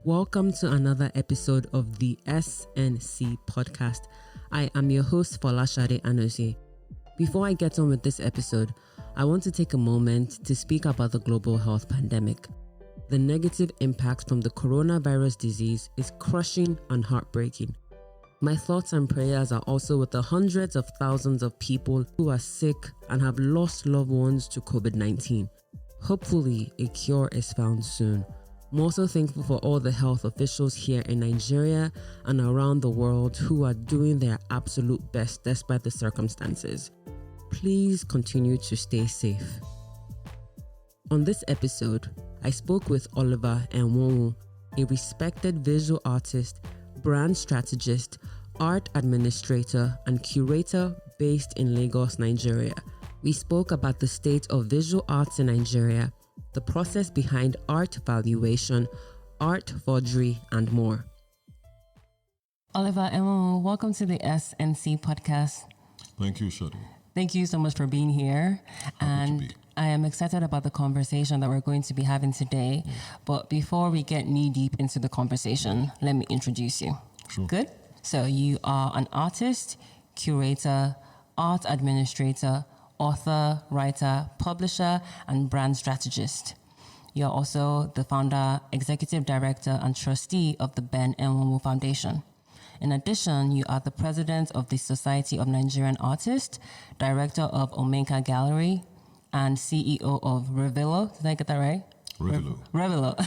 Welcome to another episode of the SNC Podcast. I am your host, Folashade Anozie. Before I get on with this episode, I want to take a moment to speak about the global health pandemic. The negative impact from the coronavirus disease is crushing and heartbreaking. My thoughts and prayers are also with the hundreds of thousands of people who are sick and have lost loved ones to COVID-19. Hopefully, a cure is found soon. I'm also thankful for all the health officials here in Nigeria and around the world who are doing their absolute best despite the circumstances. Please continue to stay safe. On this episode, I spoke with Oliver Enwonwu, a respected visual artist, brand strategist, art administrator, and curator based in Lagos, Nigeria. We spoke about the state of visual arts in Nigeria, the process behind art valuation, art forgery, and more. Oliver Enwonwu, welcome to the SNC Podcast. Thank you, Shadi. Thank you so much for being here. And I am excited about the conversation that we're going to be having today. But before we get knee deep into the conversation, let me introduce you. Sure. Good? So you are an artist, curator, art administrator, author, writer, publisher, and brand strategist. You're also the founder, executive director, and trustee of the Ben Enwonwu Foundation. In addition, you are the president of the Society of Nigerian Artists, director of Omenka Gallery, and CEO of Revelo. Did I get that right? Revelo.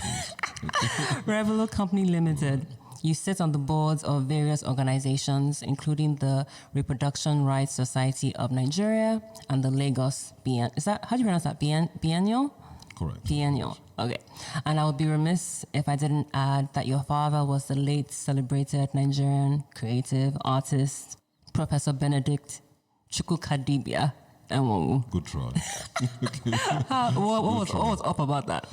Revelo Company Limited. You sit on the boards of various organizations, including the Reproduction Rights Society of Nigeria and the Lagos Is that, how do you pronounce that? Biennial? Correct. Biennial. Okay. And I would be remiss if I didn't add that your father was the late celebrated Nigerian creative artist, Professor Benedict Chukwukadibia Enwonwu. Good try. What was up about that?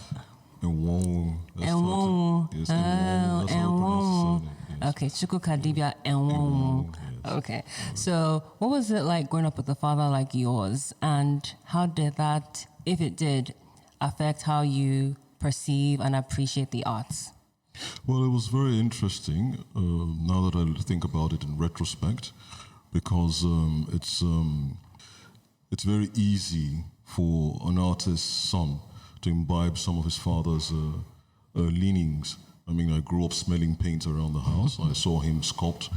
Enwonwu. Enwonwu. Yes, Enwonwu. That's how I pronounce his surname. Yes. Okay, Chukwukadibia Enwonwu. Yes. Okay. So what was it like growing up with a father like yours? And how did that, if it did, affect how you perceive and appreciate the arts? Well, it was very interesting now that I think about it in retrospect, because it's very easy for an artist's son to imbibe some of his father's leanings. I mean, I grew up smelling paint around the house. I saw him sculpt,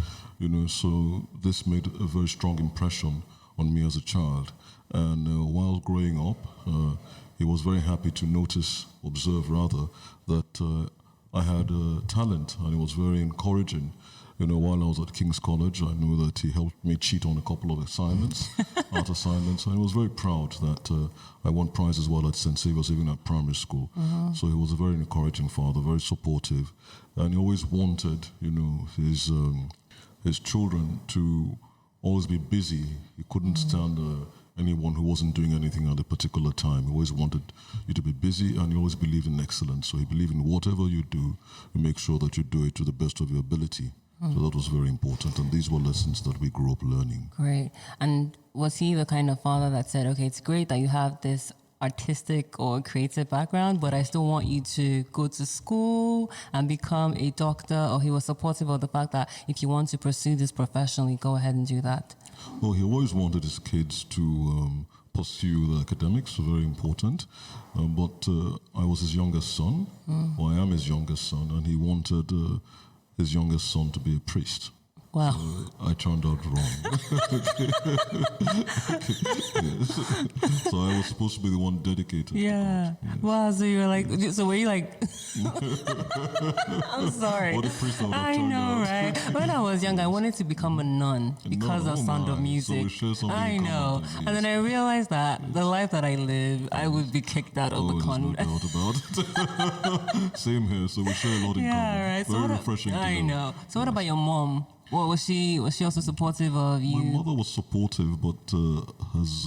so this made a very strong impression on me as a child. And while growing up, he was very happy to observe that I had talent, and it was very encouraging. While I was at King's College, I knew that he helped me cheat on a couple of assignments, art assignments, and I was very proud that I won prizes while at St. Saviour's, even at primary school. Mm-hmm. So he was a very encouraging father, very supportive, and he always wanted, his children to always be busy. He couldn't stand anyone who wasn't doing anything at a particular time. He always wanted you to be busy, and he always believed in excellence. So he believed in whatever you do, you make sure that you do it to the best of your ability. So that was very important, and these were lessons that we grew up learning. Great. And was he the kind of father that said, okay, it's great that you have this artistic or creative background, but I still want you to go to school and become a doctor? Or he was supportive of the fact that if you want to pursue this professionally, go ahead and do that? Well, he always wanted his kids to pursue the academics, so very important. But I was his youngest son, or I am his youngest son, and he wanted his youngest son to be a priest. Wow. So I turned out wrong. Yes. So I was supposed to be the one dedicated. Yeah. Yes. Wow. So you were like, so were you like, I'm sorry. What a priest I would have I turned know, out. right? When I was young, I wanted to become a nun because of Sound of Music. So we share something I in know. common, yes. And then I realized that the life that I live, I would be kicked out of the convent. There's no doubt about it. Same here. So we share a lot in common. Yeah, right. Very refreshing. I know. So what about your mom? What was she also supportive of you? My mother was supportive, but as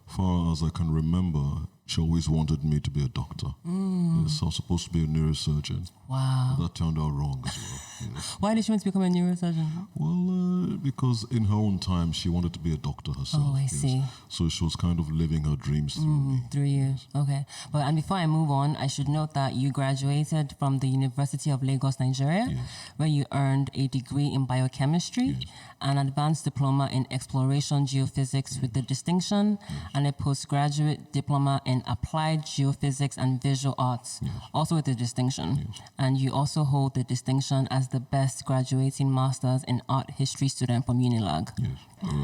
far as I can remember, She always wanted me to be a doctor. Yes, I was supposed to be a neurosurgeon. Wow. But that turned out wrong as well. Yes. Why did she want to become a neurosurgeon? Well, because in her own time, she wanted to be a doctor herself. Oh, I see. So she was kind of living her dreams through me. Through you. Yes. Okay. And before I move on, I should note that you graduated from the University of Lagos, Nigeria, where you earned a degree in biochemistry, an advanced diploma in exploration geophysics with the distinction, and a postgraduate diploma in applied geophysics and visual arts, also with the distinction. And you also hold the distinction as the best graduating master's in art history student from Unilag.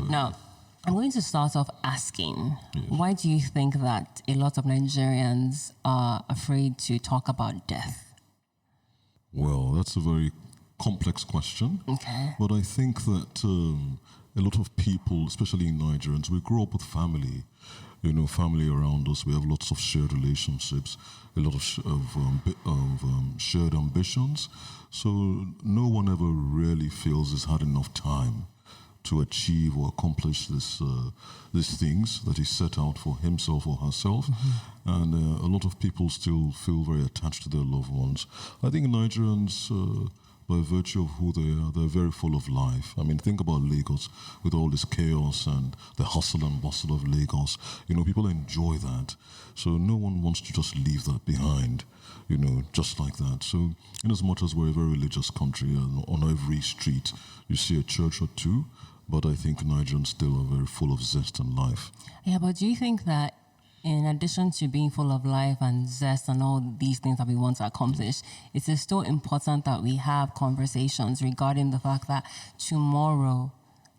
Now, I'm going to start off asking, why do you think that a lot of Nigerians are afraid to talk about death? Well, that's a very complex question. Okay. But I think that a lot of people, especially Nigerians, we grow up with family. Family around us. We have lots of shared relationships, a lot of shared ambitions. So no one ever really feels he's had enough time to achieve or accomplish these things that he set out for himself or herself. And a lot of people still feel very attached to their loved ones. I think Nigerians, by virtue of who they are, they're very full of life. I mean, think about Lagos with all this chaos and the hustle and bustle of Lagos. People enjoy that. So no one wants to just leave that behind, just like that. So in as much as we're a very religious country, and on every street you see a church or two, but I think Nigerians still are very full of zest and life. Yeah, but do you think that in addition to being full of life and zest and all these things that we want to accomplish, it is still important that we have conversations regarding the fact that tomorrow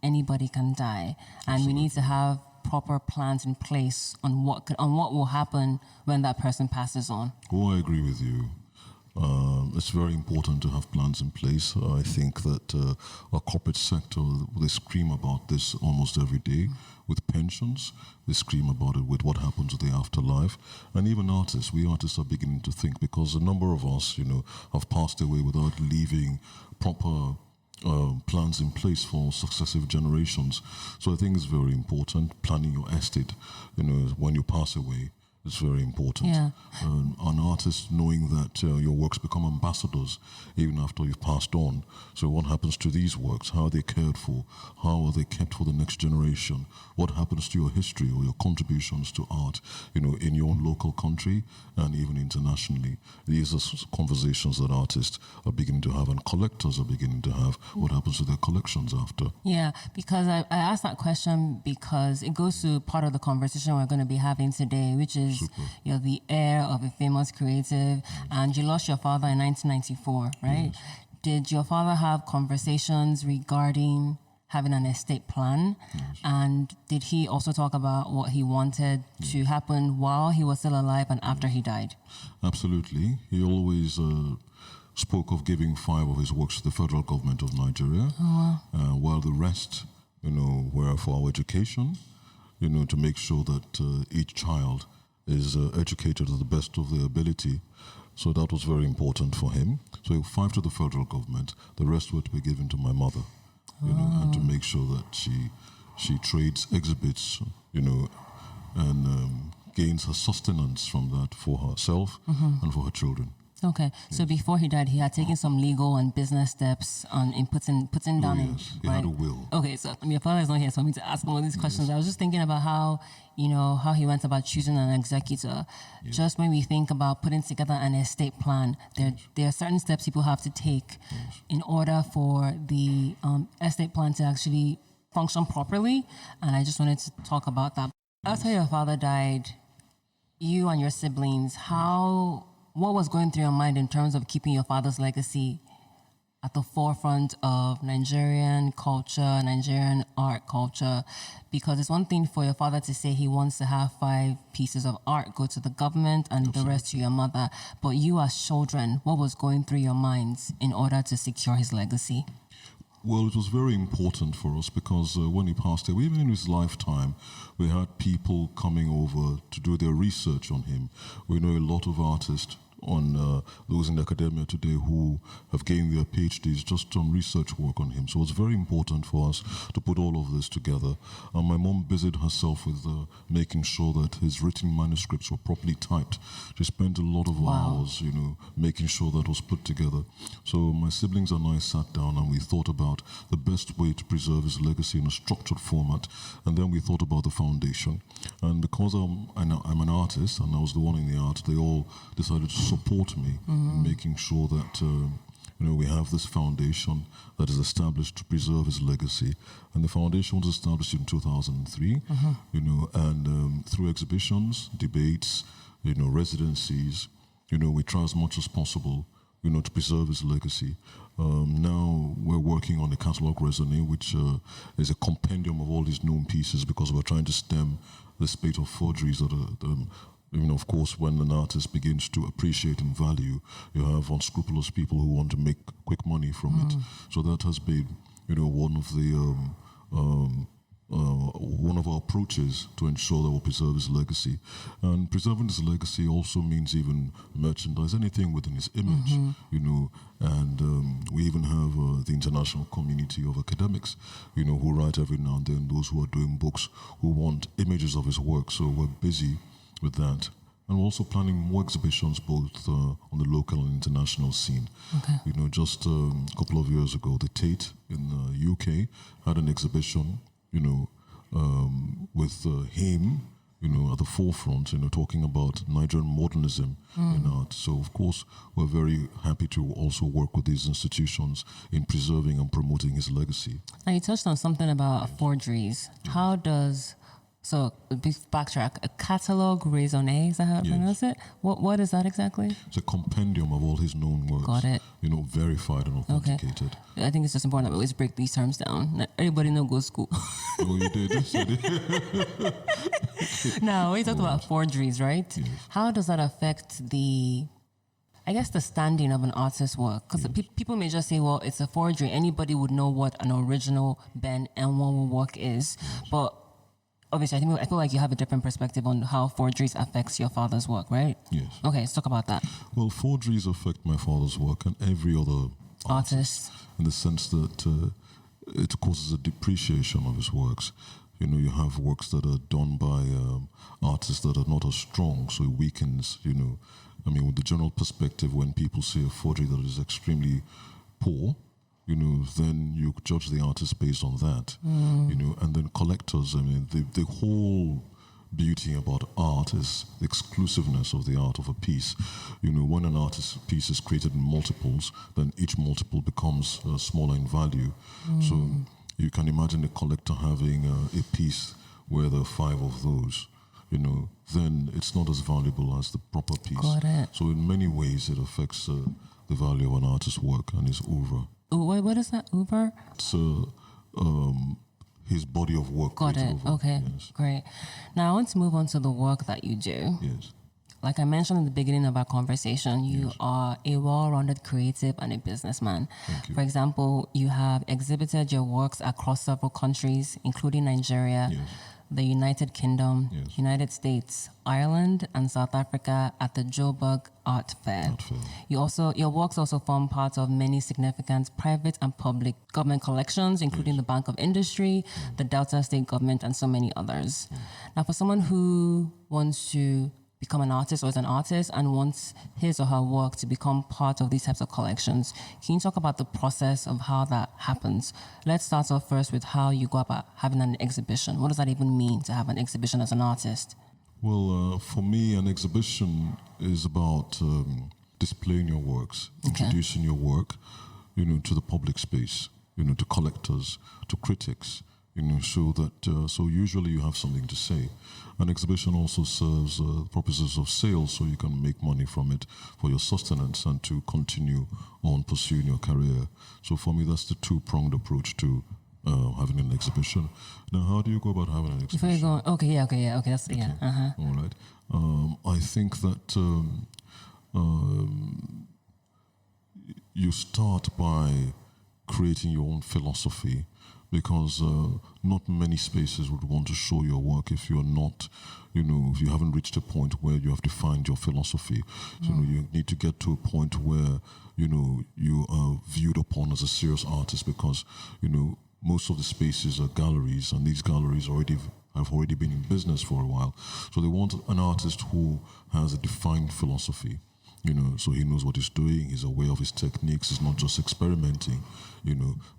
anybody can die, and we need to have proper plans in place on what will happen when that person passes on? Oh, I agree with you. It's very important to have plans in place. I think that our corporate sector, they scream about this almost every day. With pensions, they scream about it with what happens with the afterlife. And even artists, we artists are beginning to think, because a number of us, have passed away without leaving proper plans in place for successive generations. So I think it's very important, planning your estate, when you pass away. It's very important. Yeah. An artist knowing that your works become ambassadors even after you've passed on. So what happens to these works? How are they cared for? How are they kept for the next generation? What happens to your history or your contributions to art, in your own local country and even internationally? These are conversations that artists are beginning to have and collectors are beginning to have. What happens to their collections after? Yeah, because I asked that question because it goes to part of the conversation we're going to be having today, which is you're the heir of a famous creative, and you lost your father in 1994, right? Yes. Did your father have conversations regarding having an estate plan? Yes. And did he also talk about what he wanted to happen while he was still alive and after he died? Absolutely. He always spoke of giving 5 of his works to the federal government of Nigeria, while the rest, were for our education, to make sure that each child is educated to the best of their ability. So that was very important for him. So 5 to the federal government, the rest were to be given to my mother, and to make sure that she trades, exhibits, and gains her sustenance from that for herself and for her children. Okay, so before he died, he had taken some legal and business steps in putting down. Yes, he had a will. Okay, so your father is not here for me to ask all these questions. I was just thinking about how he went about choosing an executor. Just when we think about putting together an estate plan, there are certain steps people have to take in order for the estate plan to actually function properly. And I just wanted to talk about that. After your father died, you and your siblings, what was going through your mind in terms of keeping your father's legacy at the forefront of Nigerian culture, Nigerian art culture? Because it's one thing for your father to say he wants to have 5 pieces of art go to the government and the rest to your mother. But you as children, what was going through your minds in order to secure his legacy? Well, it was very important for us because when he passed away, even in his lifetime, we had people coming over to do their research on him. We know a lot of artists on those in academia today who have gained their PhDs just on research work on him. So it's very important for us to put all of this together. And my mom busied herself with making sure that his written manuscripts were properly typed. She spent a lot of hours, making sure that was put together. So my siblings and I sat down and we thought about the best way to preserve his legacy in a structured format. And then we thought about the foundation. And because I'm an artist and I was the one in the art, they all decided to support me in making sure that we have this foundation that is established to preserve his legacy. And the foundation was established in 2003, and through exhibitions, debates, residencies, we try as much as possible, to preserve his legacy. Now we're working on a catalogue raisonné, which is a compendium of all these known pieces, because we're trying to stem the spate of forgeries that are, of course, when an artist begins to appreciate and value, you have unscrupulous people who want to make quick money from it. So that has been, one of the one of our approaches to ensure that we'll preserve his legacy. And preserving his legacy also means even merchandise, anything within his image, and we even have the international community of academics, who write every now and then, those who are doing books, who want images of his work. So we're busy with that. And we're also planning more exhibitions, both on the local and international scene. Okay. Just a couple of years ago, the Tate in the UK had an exhibition, with him, at the forefront, talking about Nigerian modernism in art. So, of course, we're very happy to also work with these institutions in preserving and promoting his legacy. Now, you touched on something about forgeries. How does... So, backtrack, a catalogue raisonné, is that how to pronounce it? What is that exactly? It's a compendium of all his known works. Got it. Verified and authenticated. Okay. I think it's just important that we always break these terms down. Not everybody know go to school. Well, you did. Now, we talked about forgeries, right? Yes. How does that affect the standing of an artist's work? Because people may just say, well, it's a forgery. Anybody would know what an original Ben Enwonwu work is. Yes. But obviously, I feel like you have a different perspective on how forgeries affects your father's work, right? Yes. Okay, let's talk about that. Well, forgeries affect my father's work and every other artist, in the sense that it causes a depreciation of his works. You have works that are done by artists that are not as strong, so it weakens, with the general perspective, when people see a forgery that is extremely poor, then you judge the artist based on that, and then collectors, the whole beauty about art is the exclusiveness of the art of a piece. When an artist's piece is created in multiples, then each multiple becomes smaller in value. So you can imagine a collector having a piece where there are 5 of those, then it's not as valuable as the proper piece. Got it. So in many ways it affects the value of an artist's work and his oeuvre. What is that, Uber? It's his body of work. Got it. Okay, yes. Great. Now I want to move on to the work that you do. Yes. Like I mentioned in the beginning of our conversation, you are a well-rounded creative and a businessman. Thank you. For example, you have exhibited your works across several countries, including Nigeria, the United Kingdom, United States, Ireland, and South Africa at the Joburg Art Fair. Your works also form part of many significant private and public government collections, including the Bank of Industry, the Delta State Government, and so many others. Now, for someone who wants to become an artist or is an artist and wants his or her work to become part of these types of collections, can you talk about the process of how that happens? Let's start off first with how you go about having an exhibition. What does that even mean to have an exhibition as an artist? Well, for me, an exhibition is about displaying your works, introducing your work, to the public space, to collectors, to critics, so that so usually you have something to say. An exhibition also serves purposes of sales, so you can make money from it for your sustenance and to continue on pursuing your career. So for me, that's the two-pronged approach to having an exhibition. Now, how do you go about having an exhibition? Before you go, okay, that's All right. I think that you start by creating your own philosophy, because not many spaces would want to show your work if you're not, if you haven't reached a point where you have defined your philosophy. So, you need to get to a point where, you are viewed upon as a serious artist, because, most of the spaces are galleries, and these galleries have already been in business for a while. So they want an artist who has a defined philosophy, so he knows what he's doing, he's aware of his techniques, he's not just experimenting,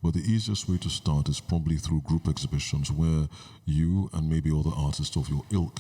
But the easiest way to start is probably through group exhibitions where you and maybe other artists of your ilk,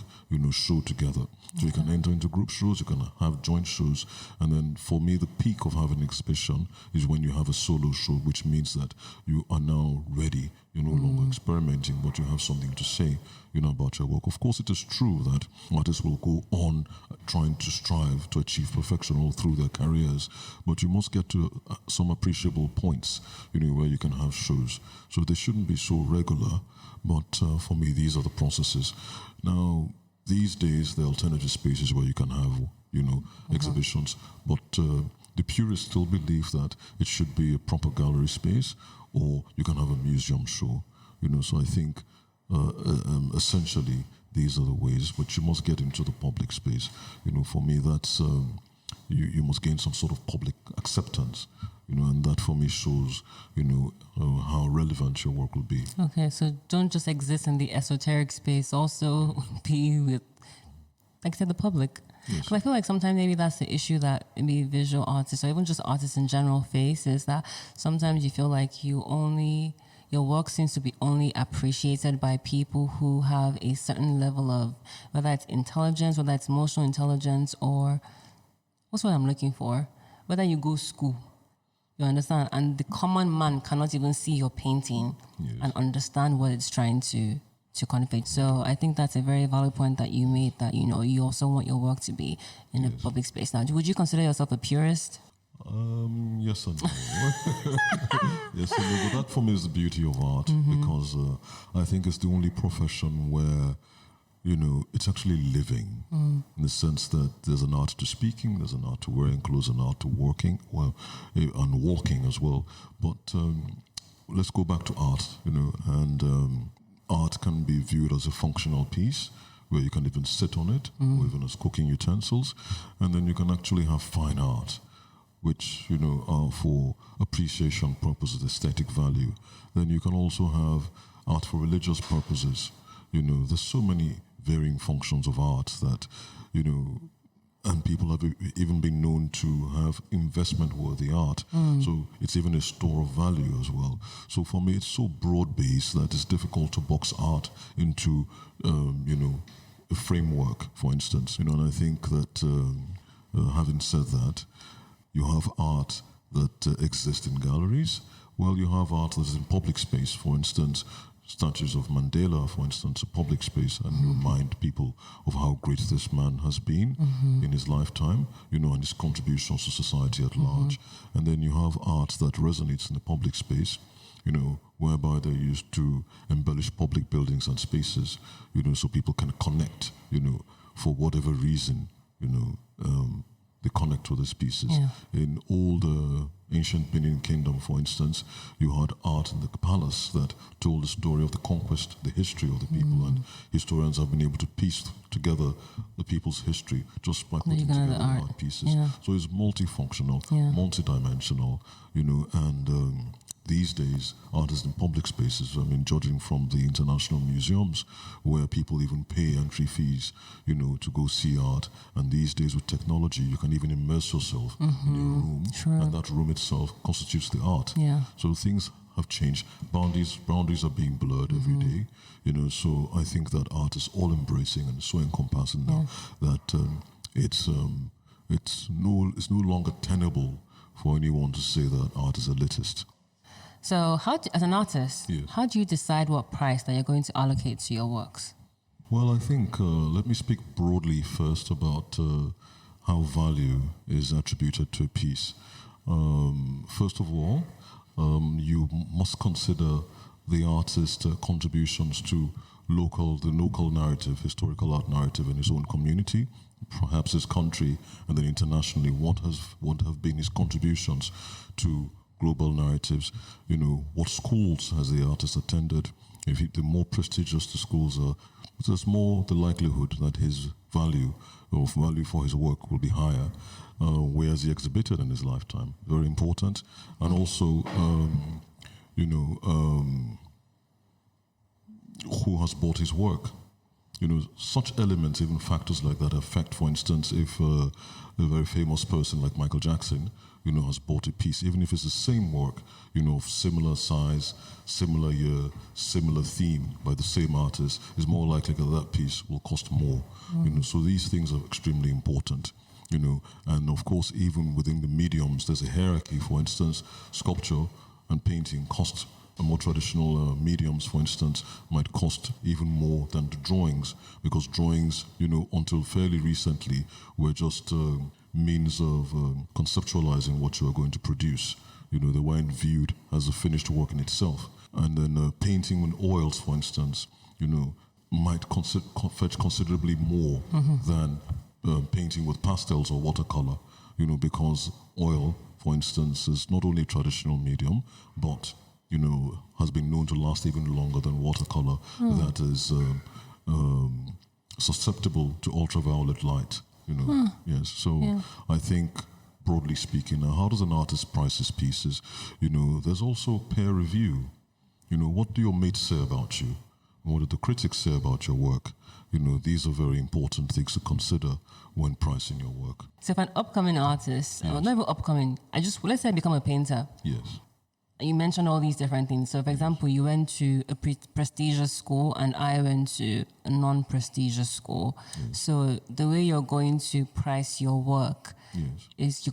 show together. So you can enter into group shows, you can have joint shows, and then for me, the peak of having an exhibition is when you have a solo show, which means that you are now ready. You're no longer experimenting, but you have something to say, about your work. Of course, it is true that artists will go on trying to strive to achieve perfection all through their careers, but you must get to some appreciable points, where you can have shows. So they shouldn't be so regular, but for me, these are the processes. Now, these days, there are alternative spaces where you can have, exhibitions, but the purists still believe that it should be a proper gallery space, or you can have a museum show, so I think essentially these are the ways, but you must get into the public space. For me, that's, you must gain some sort of public acceptance, and that for me shows, how relevant your work will be. Okay, so don't just exist in the esoteric space, also be with, like I said, the public. Yes. I feel like sometimes maybe that's the issue that maybe visual artists or even just artists in general face, is that sometimes you feel like your work seems to be only appreciated by people who have a certain level of, whether it's intelligence, whether it's emotional intelligence, or what's what I'm looking for, whether you go school, you understand, and the common man cannot even see your painting and understand what it's trying to convey. So I think that's a very valid point that you made, that, you also want your work to be in a public space. Now, would you consider yourself a purist? Yes and no. Yes and no, but that for me is the beauty of art, because I think it's the only profession where, it's actually living, in the sense that there's an art to speaking, there's an art to wearing clothes, an art to working, and walking as well. But let's go back to art, and art can be viewed as a functional piece, where you can even sit on it, or even as cooking utensils, and then you can actually have fine art, which, are for appreciation purposes, aesthetic value. Then you can also have art for religious purposes. There's so many varying functions of art that, and people have even been known to have investment-worthy art. So it's even a store of value as well. So for me, it's so broad-based that it's difficult to box art into, a framework, for instance. And I think that, having said that, you have art that exists in galleries. Well, you have art that is in public space. For instance, statues of Mandela, for instance, a public space, and remind people of how great this man has been in his lifetime, and his contributions to society at large. And then you have art that resonates in the public space, whereby they're used to embellish public buildings and spaces, so people can connect, for whatever reason, they connect with these pieces. In old ancient Benin Kingdom, for instance, you had art in the palace that told the story of the conquest, the history of the people, and historians have been able to piece together the people's history just by putting together art pieces. So it's multifunctional, multidimensional, and these days, art is in public spaces. Judging from the international museums, where people even pay entry fees, to go see art. And these days, with technology, you can even immerse yourself in a room, and that room itself constitutes the art. So things have changed. Boundaries are being blurred every day. So I think that art is all embracing and so encompassing now that it's no longer tenable for anyone to say that art is elitist. So as an artist, how do you decide what price that you're going to allocate to your works? Well, I think, let me speak broadly first about how value is attributed to a piece. First of all, you must consider the artist's contributions to the local narrative, historical art narrative in his own community, perhaps his country, and then internationally, what have been his contributions to global narratives. What schools has the artist attended? The more prestigious the schools are, there's more the likelihood that his value for his work will be higher. Where has he exhibited in his lifetime? Very important. And also, who has bought his work? Such elements, even factors like that affect, for instance, if a very famous person like Michael Jackson, has bought a piece, even if it's the same work, of similar size, similar year, similar theme by the same artist, is more likely that piece will cost more. So these things are extremely important. And of course, even within the mediums, there's a hierarchy. For instance, sculpture and painting cost. More traditional mediums, for instance, might cost even more than the drawings, because drawings, until fairly recently, were just means of conceptualizing what you are going to produce. They weren't viewed as a finished work in itself. And then painting with oils, for instance, might fetch considerably more than painting with pastels or watercolor, because oil, for instance, is not only a traditional medium, but has been known to last even longer than watercolor that is susceptible to ultraviolet light. Yes. So I think, broadly speaking, how does an artist price his pieces? There's also peer review. What do your mates say about you? What do the critics say about your work? These are very important things to consider when pricing your work. So if an upcoming artist, or not even upcoming, let's say I become a painter. Yes. You mentioned all these different things. So, for example, you went to a prestigious school and I went to a non-prestigious school. Yes. So the way you're going to price your work is you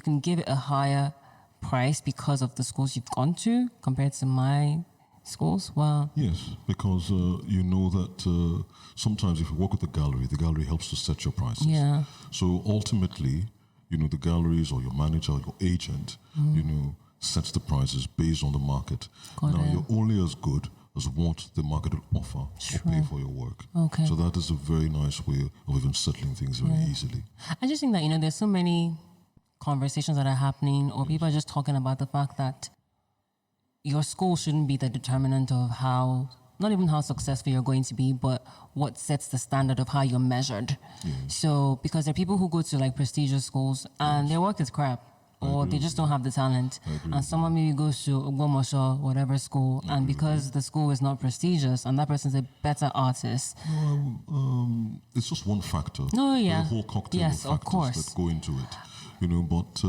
can give it a higher price because of the schools you've gone to compared to my schools. Wow. Yes, because that sometimes if you work with the gallery helps to set your prices. Yeah. So ultimately, the galleries or your manager or your agent, sets the prices based on the market. You're only as good as what the market will offer or pay for your work. Okay. So that is a very nice way of even settling things very easily. I just think that, there's so many conversations that are happening, or people are just talking about the fact that your school shouldn't be the determinant of not even how successful you're going to be, but what sets the standard of how you're measured. Yes. So, because there are people who go to prestigious schools and their work is crap. Or they just don't have the talent. And someone maybe goes to Ogbomoso, whatever school, and because the school is not prestigious and that person's a better artist. It's just one factor. Oh, yeah. There's a whole cocktail of factors that go into it. But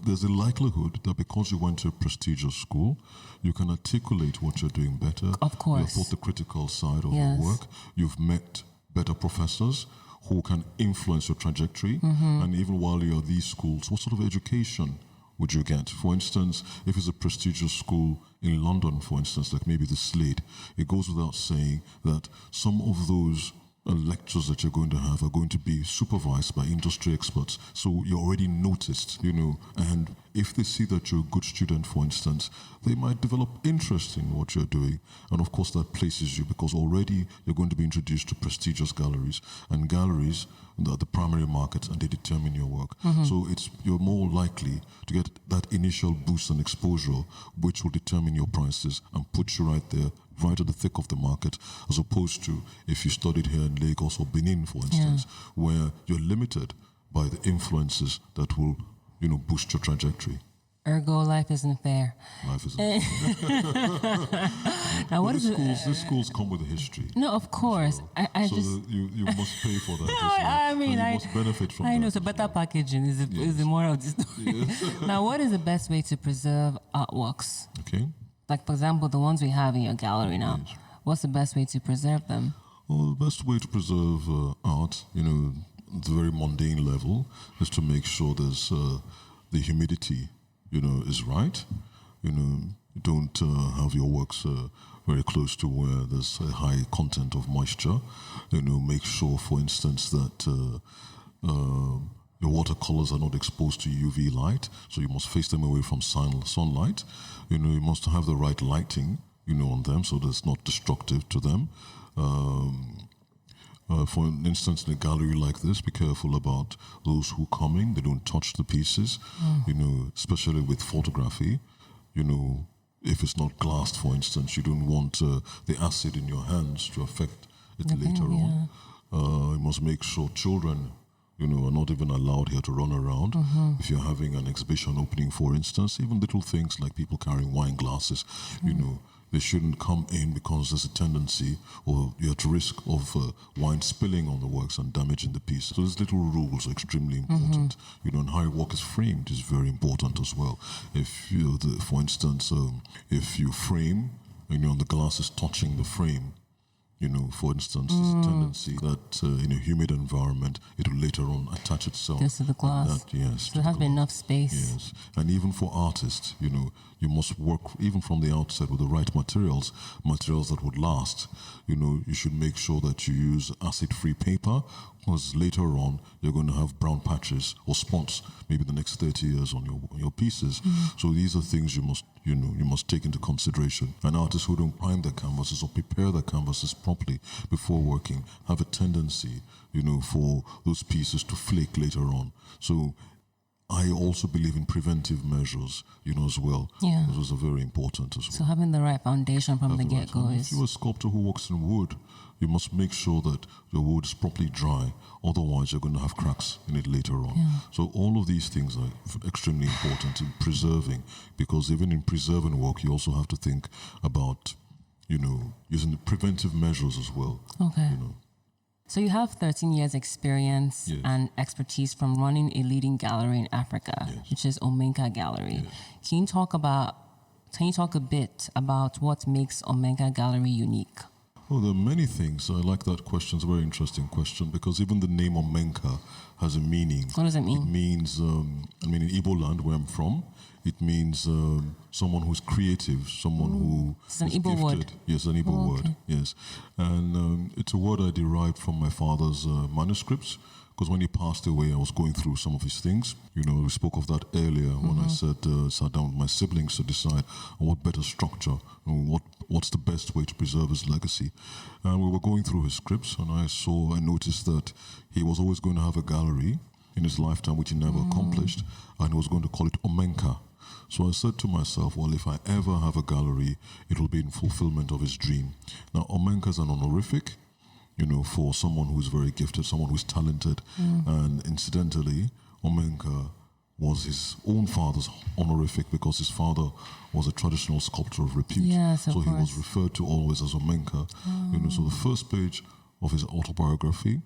there's a likelihood that because you went to a prestigious school, you can articulate what you're doing better. Of course. You've thought the critical side of your work. You've met better professors who can influence your trajectory. And even while you're at these schools, what sort of education would you get? For instance, if it's a prestigious school in London, for instance, like maybe the Slade, it goes without saying that some of those lectures that you're going to have are going to be supervised by industry experts. So you're already noticed, and if they see that you're a good student, for instance, they might develop interest in what you're doing. And of course that places you, because already you're going to be introduced to prestigious galleries, and galleries are the primary market and they determine your work. So you're more likely to get that initial boost and exposure, which will determine your prices and put you right there, right at the thick of the market, as opposed to if you studied here in Lagos or Benin, for instance, where you're limited by the influences that will, boost your trajectory. Ergo, life isn't fair. Life isn't fair. Now, what is these schools come with a history. No, of course. So you must pay for that. You must benefit from that. I know, so better packaging is the moral of this story. Now, what is the best way to preserve artworks? Okay. Like, for example, the ones we have in your gallery now. Yes. What's the best way to preserve them? Well, the best way to preserve art, the very mundane level, is to make sure there's the humidity, is right. You don't have your works very close to where there's a high content of moisture. Make sure, for instance, that your watercolors are not exposed to UV light, so you must face them away from sunlight. You must have the right lighting, on them, so that it's not destructive to them. For instance, in a gallery like this, be careful about those who come in. They don't touch the pieces, especially with photography. if it's not glassed, for instance, you don't want the acid in your hands to affect it later on. You must make sure children, are not even allowed here to run around. If you're having an exhibition opening, for instance, even little things like people carrying wine glasses, they shouldn't come in because there's a tendency or you're at risk of wine spilling on the works and damaging the piece. So these little rules are extremely important. And how your work is framed is very important as well. If for instance, if you frame and the glass is touching the frame, for instance, there's a tendency that in a humid environment, it will later on attach itself. Just to the glass. So there has to be enough space. Yes. And even for artists, you must work even from the outset with the right materials that would last. You should make sure that you use acid-free paper, because later on you're going to have brown patches or spots maybe the next 30 years on your pieces. So these are things you must take into consideration. And artists who don't prime their canvases or prepare their canvases properly before working have a tendency, for those pieces to flake later on. So I also believe in preventive measures, as well. Yeah. Those are very important as well. So having the right foundation from the get-go is... If you're a sculptor who works in wood, you must make sure that your wood is properly dry. Otherwise, you're going to have cracks in it later on. Yeah. So all of these things are extremely important in preserving, because even in preserving work, you also have to think about, using the preventive measures as well. Okay. So you have 13 years experience and expertise from running a leading gallery in Africa, which is Omenka Gallery. Yes. Can you talk a bit about what makes Omenka Gallery unique? Well, there are many things. I like that question. It's a very interesting question, because even the name Omenka has a meaning. What does it mean? It means, in Igbo land, where I'm from, it means someone who's creative, someone who It's an is Igbo gifted. word. Yes, an Igbo word. Okay. Yes, and it's a word I derived from my father's manuscripts. Because when he passed away, I was going through some of his things. We spoke of that earlier when I sat down with my siblings to decide on what better structure and what's the best way to preserve his legacy. And we were going through his scripts, and I noticed that he was always going to have a gallery in his lifetime, which he never accomplished, and he was going to call it Omenka. So I said to myself, well, if I ever have a gallery, it will be in fulfillment of his dream. Now, Omenka is an honorific, for someone who's very gifted, someone who's talented. And incidentally, Omenka was his own father's honorific, because his father was a traditional sculptor of repute. Yes, of so course. He was referred to always as Omenka. So the first page of his autobiography,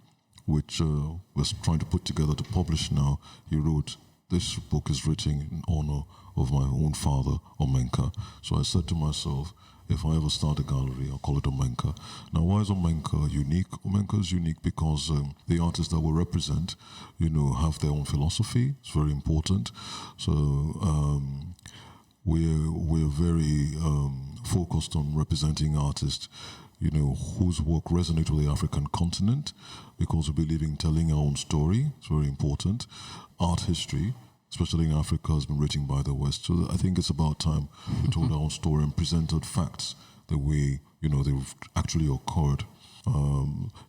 which we're trying to put together to publish now, he wrote, "This book is written in honor of my own father, Omenka." So I said to myself, if I ever start a gallery, I'll call it Omenka. Now, why is Omenka unique? Omenka is unique because the artists that we represent, have their own philosophy. It's very important. So we're very focused on representing artists, whose work resonates with the African continent, because we believe in telling our own story. It's very important. Art history, especially in Africa, has been written by the West. So I think it's about time we told our own story and presented facts the way, they've actually occurred.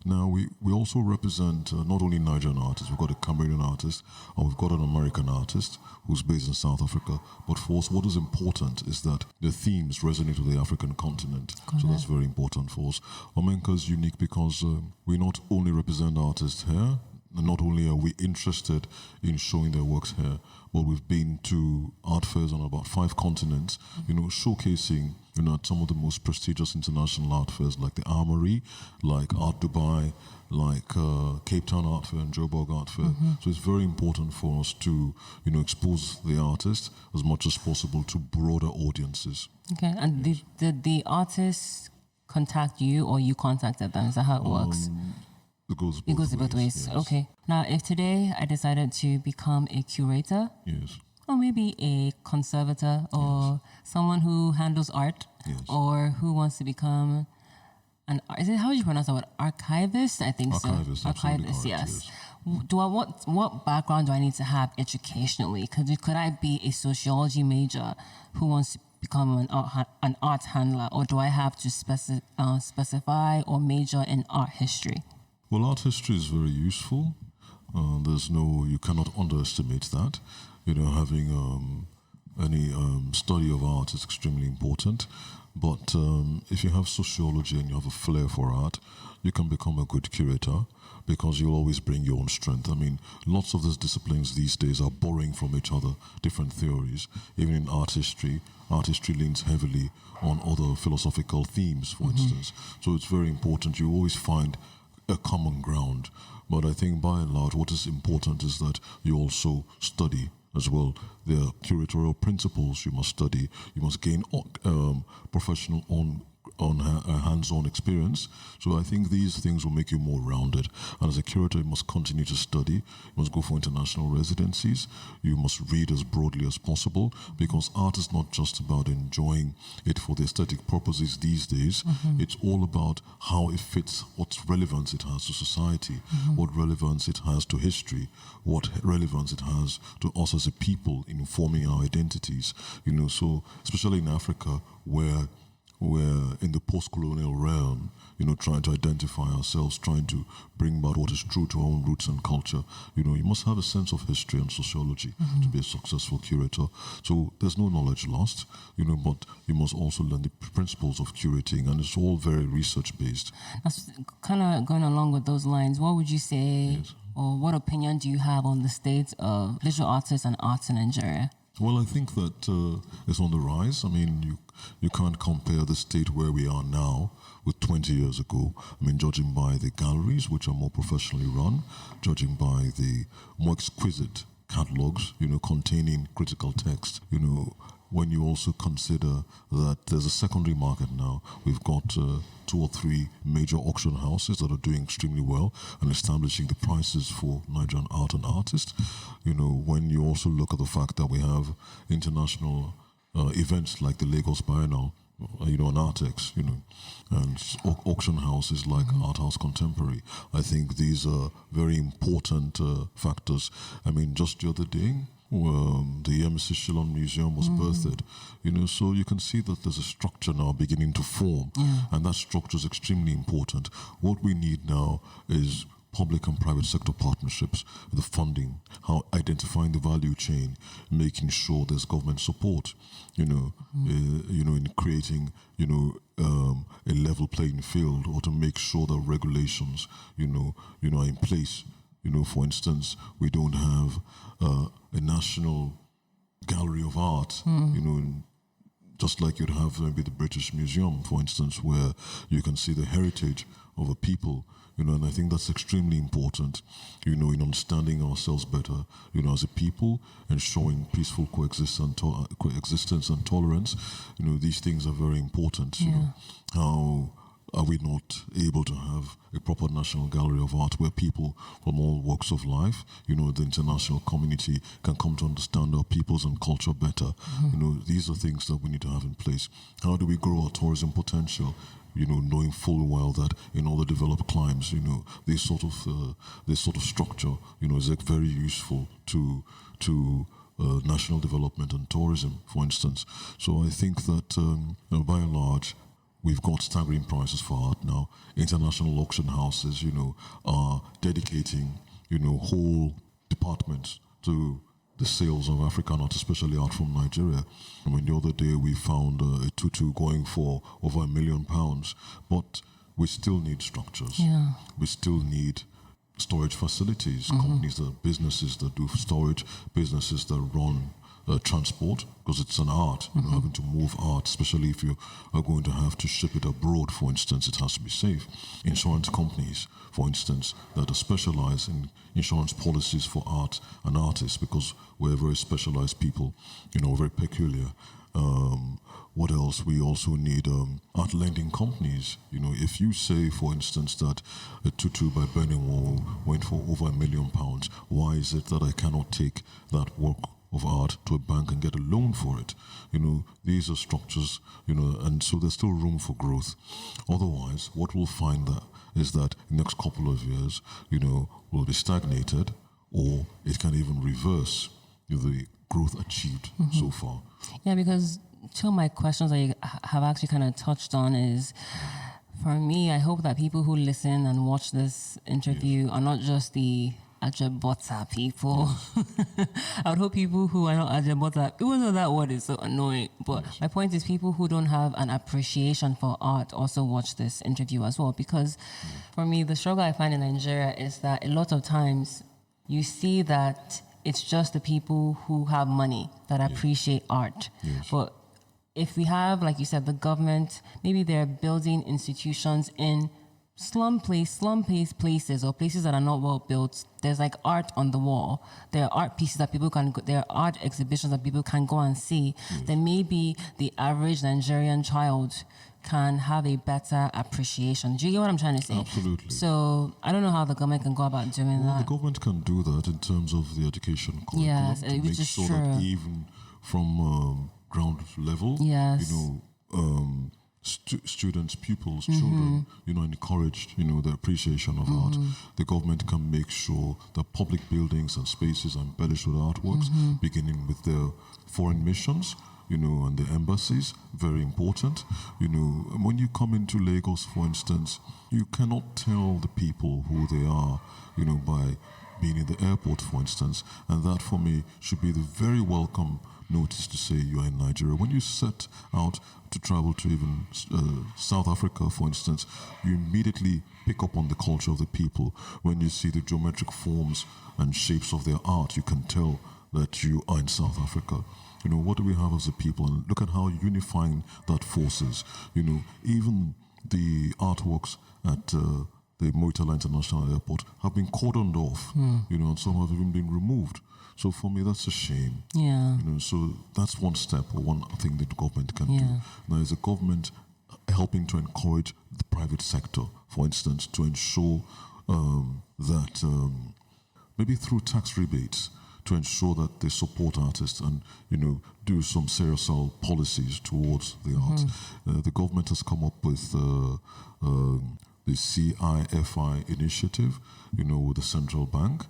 Now, we also represent not only Nigerian artists, we've got a Cameroonian artist, and we've got an American artist who's based in South Africa. But for us, what is important is that the themes resonate with the African continent. Correct. So that's very important for us. Omenka is unique because we not only represent artists here, not only are we interested in showing their works here, but we've been to art fairs on about 5 continents, showcasing, at some of the most prestigious international art fairs like the Armory, like Art Dubai, like Cape Town Art Fair and Joburg Art Fair. So it's very important for us to, expose the artists as much as possible to broader audiences. Okay, and did the artists contact you, or you contacted them? Is that how it works? It goes both ways. Yes. Okay. Now, if today I decided to become a curator, Yes. or maybe a conservator, or someone who handles art, or who wants to become how do you pronounce that word? Archivist? I think Archivist, so. Archivist, yes. What background do I need to have educationally? Could I be a sociology major who wants to become an art handler, or do I have to specify or major in art history? Well, art history is very useful. You cannot underestimate that. Having a any study of art is extremely important. But if you have sociology and you have a flair for art, you can become a good curator because you'll always bring your own strength. I mean, lots of these disciplines these days are borrowing from each other, different theories. Even in art history leans heavily on other philosophical themes, for instance. So it's very important. You always find a common ground. But I think by and large, what is important is that you also study as well. There are curatorial principles you must study. You must gain professional hands-on experience. So I think these things will make you more rounded. And as a curator, you must continue to study. You must go for international residencies. You must read as broadly as possible, because art is not just about enjoying it for the aesthetic purposes these days. It's all about how it fits, what relevance it has to society, what relevance it has to history, what relevance it has to us as a people in forming our identities. So especially in Africa, where we're in the post-colonial realm, trying to identify ourselves, trying to bring about what is true to our own roots and culture. You must have a sense of history and sociology to be a successful curator. So there's no knowledge lost, but you must also learn the principles of curating, and it's all very research-based. That's kind of going along with those lines. What would you say, or what opinion do you have on the state of visual artists and arts in Nigeria? Well, I think that it's on the rise. I mean, you can't compare the state where we are now with 20 years ago. I mean, judging by the galleries, which are more professionally run, judging by the more exquisite catalogs, containing critical text, when you also consider that there's a secondary market now, we've got 2 or 3 major auction houses that are doing extremely well and establishing the prices for Nigerian art and artists. When you also look at the fact that we have international events like the Lagos Biennale, and Artex, and auction houses like Art House Contemporary. I think these are very important factors. I mean, just the other day, the MC Shillong Museum was birthed, so you can see that there's a structure now beginning to form, and that structure is extremely important. What we need now is public and private sector partnerships, the funding, how identifying the value chain, making sure there's government support, in creating, a level playing field, or to make sure that regulations, are in place. For instance, we don't have a national gallery of art, just like you'd have maybe the British Museum, for instance, where you can see the heritage of a people, and I think that's extremely important, in understanding ourselves better, as a people, and showing peaceful coexistence and tolerance. These things are very important. How are we not able to have a proper national gallery of art where people from all walks of life, the international community can come to understand our peoples and culture better? These are things that we need to have in place. How do we grow our tourism potential? Knowing full well that in all the developed climes, this sort of structure, is very useful to national development and tourism, for instance. So I think that by and large, we've got staggering prices for art now. International auction houses, are dedicating, whole departments to the sales of African art, especially art from Nigeria. I mean, the other day we found a tutu going for over £1 million, but we still need structures. We still need storage facilities, businesses that do storage, businesses that run transport, because it's an art, having to move art, especially if you are going to have to ship it abroad, for instance, it has to be safe. Insurance companies, for instance, that are specialized in insurance policies for art and artists, because we're very specialized people, very peculiar. What else? We also need art lending companies. If you say, for instance, that a tutu by Oliver Enwonwu went for over £1 million, why is it that I cannot take that work of art to a bank and get a loan for it? These are structures, and so there's still room for growth. Otherwise, what we'll find is that in the next couple of years, will be stagnated, or it can even reverse the growth achieved so far. Yeah, because two of my questions that you have actually kind of touched on is, for me, I hope that people who listen and watch this interview are not just the Ajabota people. I would hope people who are not Ajabota, even though that word is so annoying, but my point is people who don't have an appreciation for art also watch this interview as well, because for me, the struggle I find in Nigeria is that a lot of times you see that it's just the people who have money that appreciate art. But if we have, like you said, the government, maybe they're building institutions in slum-based places or places that are not well built. There's like art on the wall. There are art pieces that people can go, there are art exhibitions that people can go and see. Then maybe the average Nigerian child can have a better appreciation. Do you get what I'm trying to say? Absolutely. So I don't know how the government can go about doing that. The government can do that in terms of the education curriculum. Yes, to make sure that even from ground level, students, pupils, children, encouraged, the appreciation of art. The government can make sure that public buildings and spaces are embellished with artworks, beginning with their foreign missions, and the embassies, very important. When you come into Lagos, for instance, you cannot tell the people who they are, by being in the airport, for instance. And that, for me, should be the very welcome notice to say you are in Nigeria. When you set out to travel to even South Africa, for instance, you immediately pick up on the culture of the people. When you see the geometric forms and shapes of their art, you can tell that you are in South Africa. What do we have as a people? And look at how unifying that force is. Even the artworks at the Murtala International Airport have been cordoned off, and some have even been removed. So for me, that's a shame. Yeah. So that's one step or one thing that the government can do. Now, is the government helping to encourage the private sector, for instance, to ensure that maybe through tax rebates, to ensure that they support artists and, do some serious policies towards the art. The government has come up with the CIFI initiative, with the central bank,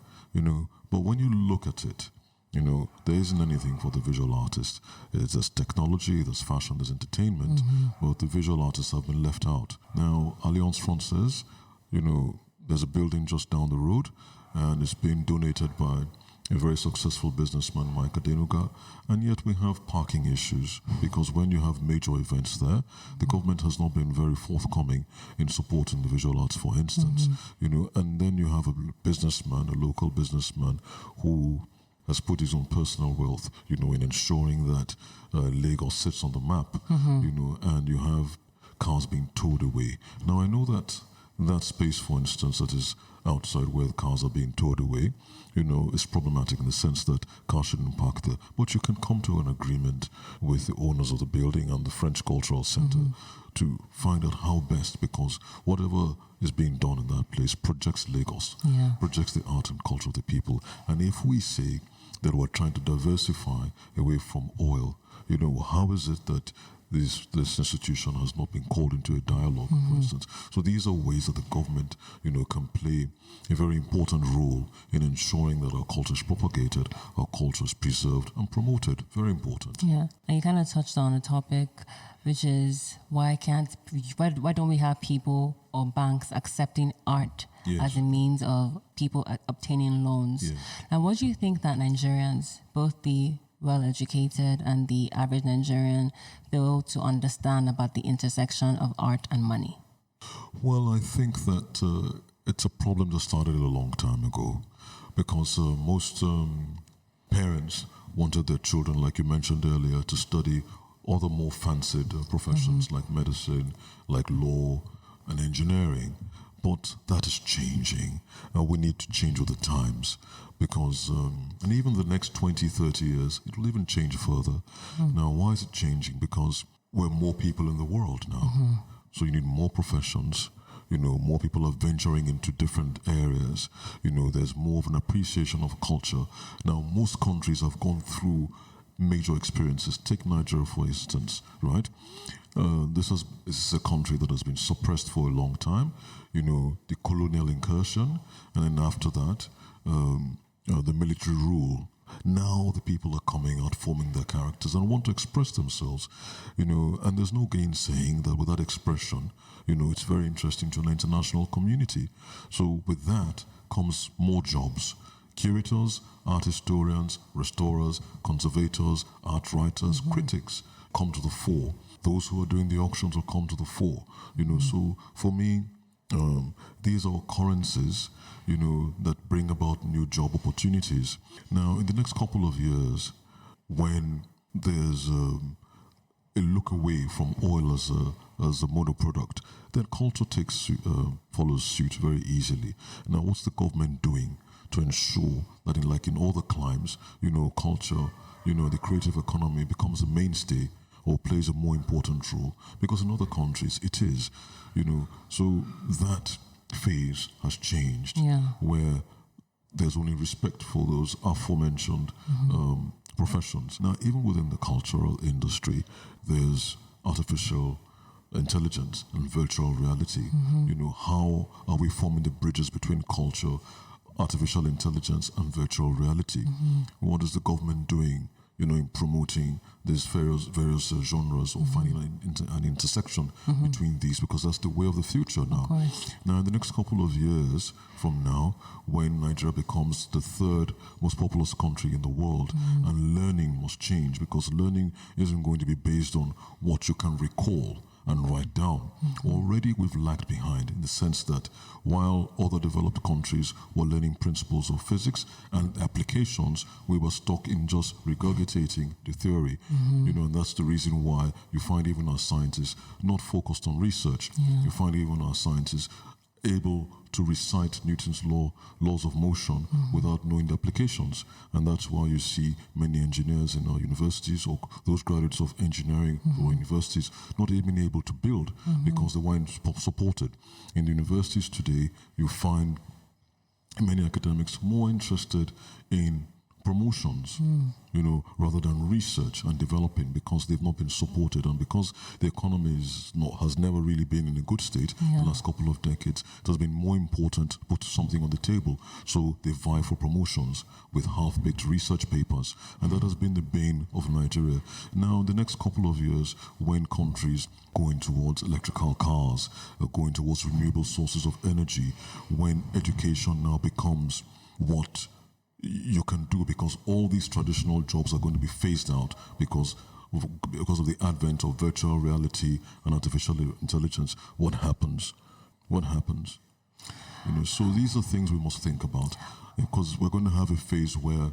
but when you look at it, there isn't anything for the visual artist. There's technology, there's fashion, there's entertainment, but the visual artists have been left out. Now, Alliance Francaise, there's a building just down the road, and it's being donated by a very successful businessman, Mike Adenuga, and yet we have parking issues because when you have major events there, the government has not been very forthcoming in supporting the visual arts, for instance, and then you have a businessman, a local businessman, who has put his own personal wealth, in ensuring that Lagos sits on the map, and you have cars being towed away. Now, I know that space, for instance, that is outside where the cars are being towed away, is problematic in the sense that cars shouldn't park there. But you can come to an agreement with the owners of the building and the French Cultural Center to find out how best, because whatever is being done in that place projects Lagos, projects the art and culture of the people. And if we say that we're trying to diversify away from oil, how is it that this institution has not been called into a dialogue, for instance? So these are ways that the government, can play a very important role in ensuring that our culture is propagated, our culture is preserved and promoted. Very important. Yeah, and you kind of touched on a topic, which is why don't we have people or banks accepting art as a means of people obtaining loans? And what do you think that Nigerians, both the well-educated and the average Nigerian, fail to understand about the intersection of art and money? Well, I think that it's a problem that started a long time ago because most parents wanted their children, like you mentioned earlier, to study other more fancied professions like medicine, like law and engineering. But that is changing. We need to change with the times because, and even the next 20, 30 years, it will even change further. Now, why is it changing? Because we're more people in the world now. So you need more professions. More people are venturing into different areas. There's more of an appreciation of culture. Now, most countries have gone through major experiences. Take Nigeria, for instance, right? This is a country that has been suppressed for a long time. The colonial incursion, and then after that, the military rule. Now the people are coming out, forming their characters and want to express themselves, and there's no gainsaying that with that expression, it's very interesting to an international community. So with that comes more jobs. Curators, art historians, restorers, conservators, art writers, critics come to the fore. Those who are doing the auctions will come to the fore. So for me, these are occurrences, that bring about new job opportunities. Now, in the next couple of years, when there's a look away from oil as a monoproduct, then culture follows suit very easily. Now, what's the government doing to ensure that in all the climes, culture, the creative economy becomes a mainstay or plays a more important role? Because in other countries, it is, so that phase has changed, where there's only respect for those aforementioned professions. Now, even within the cultural industry, there's artificial intelligence and virtual reality. How are we forming the bridges between culture, artificial intelligence, and virtual reality? What is the government doing, in promoting these various genres, or finding an intersection between these, because that's the way of the future now. Now, in the next couple of years from now, when Nigeria becomes the third most populous country in the world, and learning must change, because learning isn't going to be based on what you can recall and write down. Already we've lagged behind, in the sense that while other developed countries were learning principles of physics and applications, we were stuck in just regurgitating the theory. And that's the reason why you find even our scientists not focused on research. You find even our scientists able to recite Newton's laws of motion without knowing the applications. And that's why you see many engineers in our universities, or those graduates of engineering or universities, not even able to build because they weren't supported. In the universities today, you find many academics more interested in promotions, rather than research and developing, because they've not been supported, and because the economy has never really been in a good state the last couple of decades. It has been more important to put something on the table, so they vie for promotions with half-baked research papers, and that has been the bane of Nigeria. Now, in the next couple of years, when countries going towards electrical cars, going towards renewable sources of energy, when education now becomes what you can do, because all these traditional jobs are going to be phased out because of the advent of virtual reality and artificial intelligence. What happens? So these are things we must think about, because we're going to have a phase where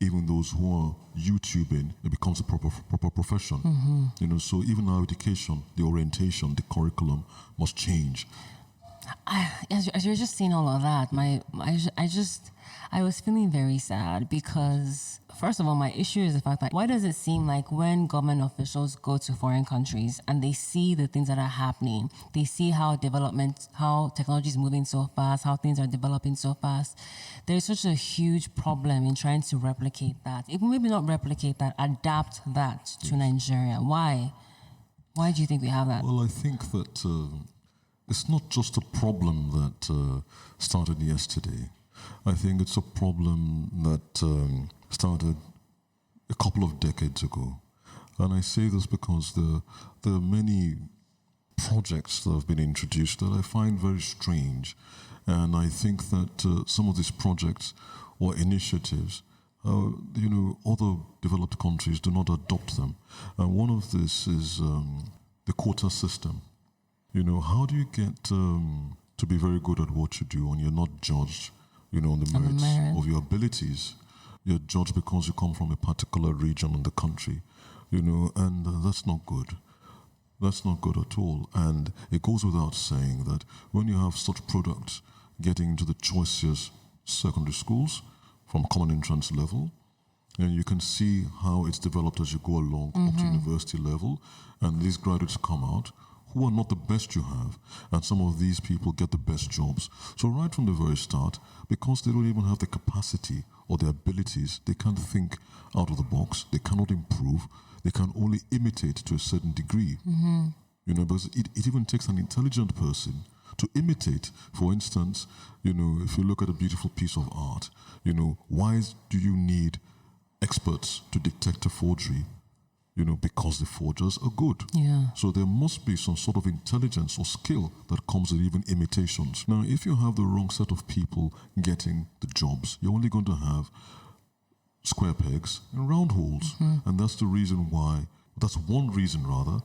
even those who are YouTubing, it becomes a proper profession. So even our education, the orientation, the curriculum must change. As you're just saying all of that, I was feeling very sad, because first of all, my issue is the fact that why does it seem like when government officials go to foreign countries and they see the things that are happening, they see how technology is moving so fast, how things are developing so fast, there's such a huge problem in trying to replicate that. Even maybe not replicate that, adapt that to Nigeria. Why? Why do you think we have that? Well, I think that it's not just a problem that started yesterday. I think it's a problem that started a couple of decades ago. And I say this because there are many projects that have been introduced that I find very strange. And I think that some of these projects or initiatives, other developed countries do not adopt them. And one of this is the quota system. How do you get to be very good at what you do when you're not judged, on the merits of your abilities? You're judged because you come from a particular region in the country, and that's not good. That's not good at all. And it goes without saying that when you have such products getting into the choicest secondary schools from common entrance level, and you can see how it's developed as you go along up to university level, and these graduates come out who are not the best you have, and some of these people get the best jobs. So right from the very start, because they don't even have the capacity or the abilities, they can't think out of the box, they cannot improve, they can only imitate to a certain degree. Because it even takes an intelligent person to imitate. For instance, if you look at a beautiful piece of art, why do you need experts to detect a forgery, because the forgers are good. Yeah. So there must be some sort of intelligence or skill that comes with even imitations. Now, if you have the wrong set of people getting the jobs, you're only going to have square pegs and round holes. And that's the reason why, that's one reason rather,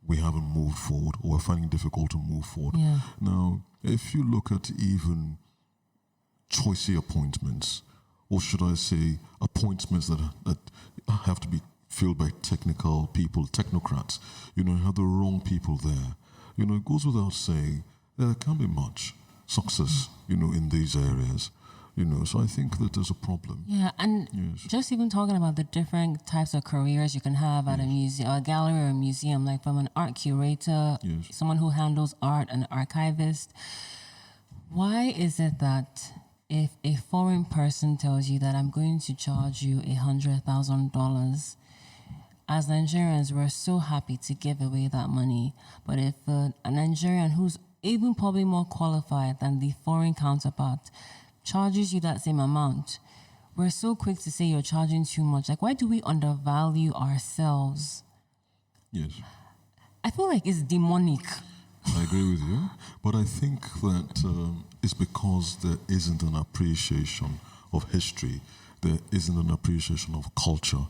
we haven't moved forward, or we're finding it difficult to move forward. Yeah. Now, if you look at even choicy appointments, or should I say appointments that have to be filled by technical people, technocrats, you have the wrong people there. It goes without saying there can't be much success, in these areas. So I think that there's a problem. Yeah, and just even talking about the different types of careers you can have at a museum, a gallery or a museum, like from an art curator, someone who handles art, an archivist. Why is it that if a foreign person tells you that I'm going to charge you $100,000, as Nigerians, we're so happy to give away that money. But if a Nigerian who's even probably more qualified than the foreign counterpart charges you that same amount, we're so quick to say you're charging too much. Like, why do we undervalue ourselves? Yes. I feel like it's demonic. I agree with you. But I think that it's because there isn't an appreciation of history. There isn't an appreciation of culture.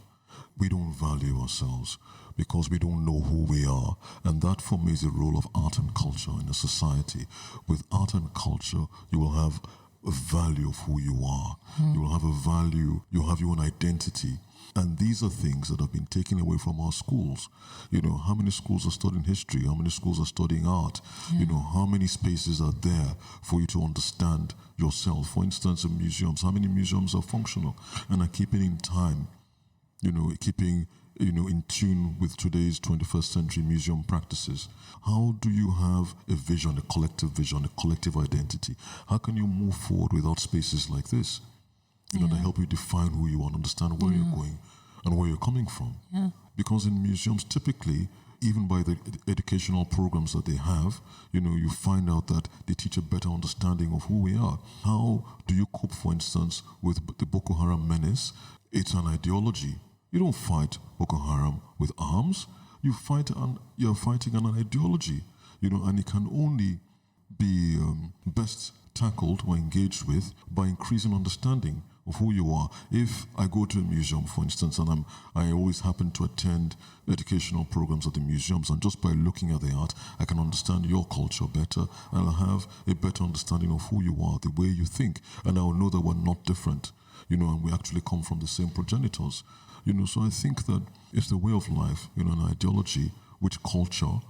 We don't value ourselves because we don't know who we are. And that, for me, is the role of art and culture in a society. With art and culture, you will have a value of who you are. You will have a value, you have your own identity. And these are things that have been taken away from our schools. How many schools are studying history? How many schools are studying art? How many spaces are there for you to understand yourself? For instance, in museums, how many museums are functional and are keeping in time, keeping in tune with today's 21st century museum practices? How do you have a vision, a collective identity? How can you move forward without spaces like this? That help you define who you are and understand where you're going and where you're coming from. Yeah. Because in museums, typically, even by the educational programs that they have, you find out that they teach a better understanding of who we are. How do you cope, for instance, with the Boko Haram menace? It's an ideology. You don't fight Boko Haram with arms. You're fighting an ideology, and it can only be best tackled or engaged with by increasing understanding of who you are. If I go to a museum, for instance, and I always happen to attend educational programs at the museums, and just by looking at the art, I can understand your culture better, and I'll have a better understanding of who you are, the way you think, and I'll know that we're not different, and we actually come from the same progenitors. So I think that it's the way of life, an ideology which culture,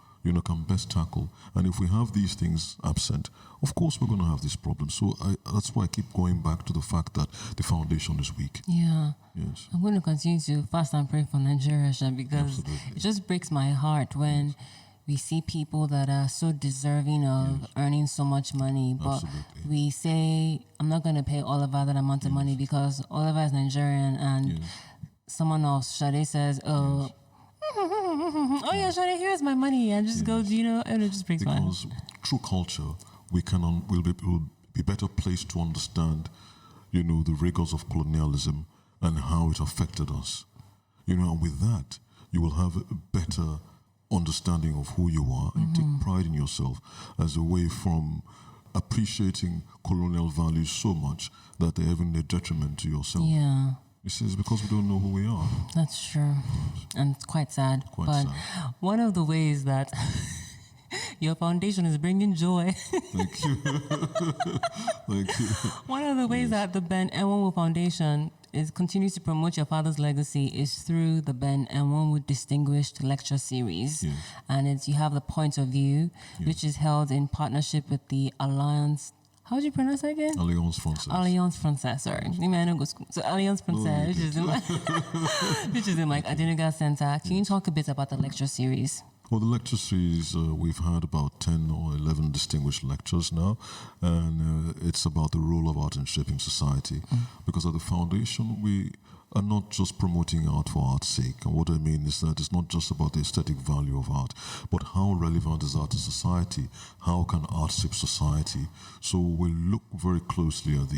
can best tackle. And if we have these things absent, of course we're going to have this problem. So that's why I keep going back to the fact that the foundation is weak. Yeah. Yes. I'm going to continue to fast and pray for Nigeria, because Absolutely. it just breaks my heart when we see people that are so deserving of earning so much money, but Absolutely. we say, I'm not going to pay Oliver that amount of money because Oliver is Nigerian, and someone else, Sade, says, oh yeah, Sade, here's my money, and just goes, and it just breaks my heart. Because through culture, we'll be better placed to understand, the rigors of colonialism and how it affected us. And with that, you will have a better understanding of who you are and take pride in yourself as a way from appreciating colonial values so much that they're even a detriment to yourself. Yeah. This is because we don't know who we are. That's true. And it's quite sad. Quite sad. One of the ways that your foundation is bringing joy. Thank you. Thank you. One of the ways that the Ben Enwonwu Foundation continues to promote your father's legacy is through the Ben Enwonwu Distinguished Lecture Series. Yes. And you have the Point of View, which is held in partnership with the Alliance. How do you pronounce that again? Alliance Française. Alliance Française, sorry. I don't go school. So Alliance Française, which is in Adenuga Center. Can you talk a bit about the lecture series? Well, the lecture series, we've had about 10 or 11 distinguished lectures now, and it's about the role of art in shaping society. Because at the foundation, we are not just promoting art for art's sake. And what I mean is that it's not just about the aesthetic value of art, but how relevant is art to society? How can art shape society? So we look very closely at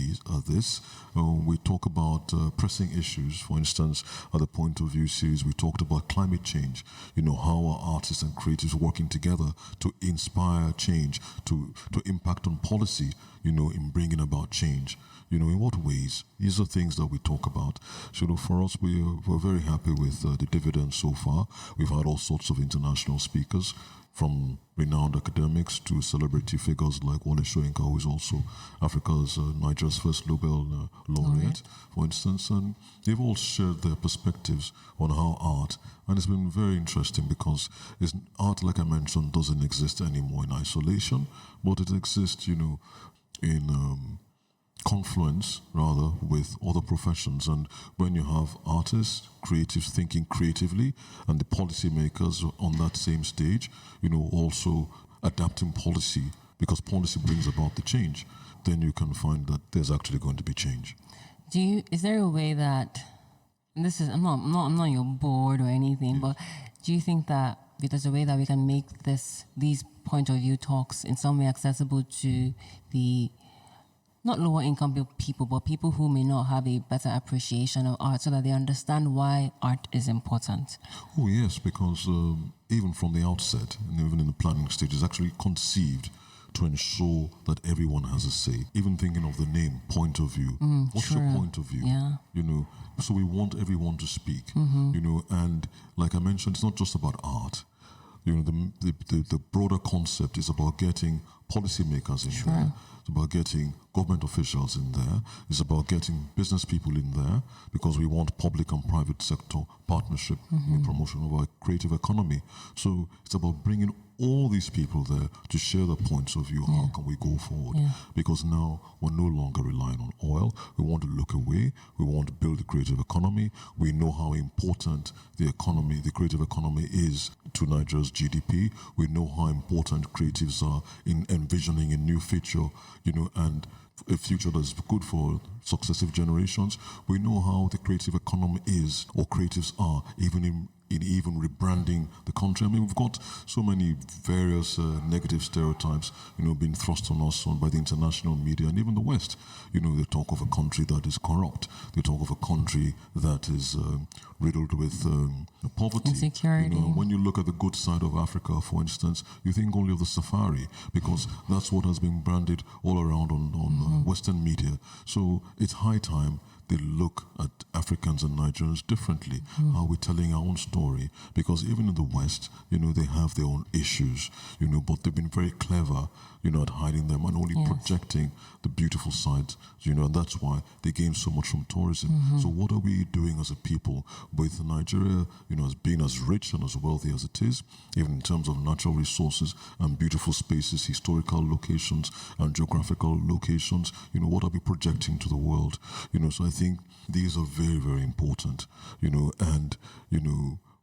this. We talk about pressing issues. For instance, at the Point of View series, we talked about climate change. How are artists and creatives working together to inspire change, to impact on policy, in bringing about change. In what ways? These are things that we talk about. So for us, we're very happy with the dividends so far. We've had all sorts of international speakers, from renowned academics to celebrity figures like Wole Soyinka, who is also Nigeria's first Nobel laureate, for instance. And they've all shared their perspectives on how art, and it's been very interesting because art, like I mentioned, doesn't exist anymore in isolation, but it exists, in confluence rather with other professions. And when you have artists, creatives thinking creatively, and the policymakers on that same stage, also adapting policy, because policy brings about the change, then you can find that there's actually going to be change. Is there a way that I'm not your board or anything, but do you think that there's a way that we can make these point of view talks in some way accessible to the not lower income people, but people who may not have a better appreciation of art, so that they understand why art is important? Oh, yes, because even from the outset, and even in the planning stage, it's actually conceived to ensure that everyone has a say. Even thinking of the name, Point of View. What's your point of view? Yeah. So we want everyone to speak, and like I mentioned, it's not just about art. The broader concept is about getting policymakers in there. It's about getting government officials in there. It's about getting business people in there, because we want public and private sector partnership in the promotion of our creative economy. So it's about bringing all these people there to share their points of view. How can we go forward? Because now we're no longer relying on oil. We want to look away. We want to build a creative economy. We know how important the creative economy is to Nigeria's GDP. We know how important creatives are in envisioning a new future, and a future that's good for successive generations. We know how the creative economy is, or creatives are, even in rebranding the country. I mean, we've got so many various negative stereotypes, being thrust on us by the international media and even the West. They talk of a country that is corrupt. They talk of a country that is riddled with poverty. Insecurity. When you look at the good side of Africa, for instance, you think only of the safari, because that's what has been branded all around on Western media. So it's high time they look at Africans and Nigerians differently. Are we telling our own story? Because even in the West, they have their own issues, but they've been very clever, at hiding them and only projecting the beautiful sides, and that's why they gain so much from tourism. So what are we doing as a people with Nigeria, as being as rich and as wealthy as it is, even in terms of natural resources and beautiful spaces, historical locations and geographical locations, what are we projecting to the world? So I think these are very, very important, and,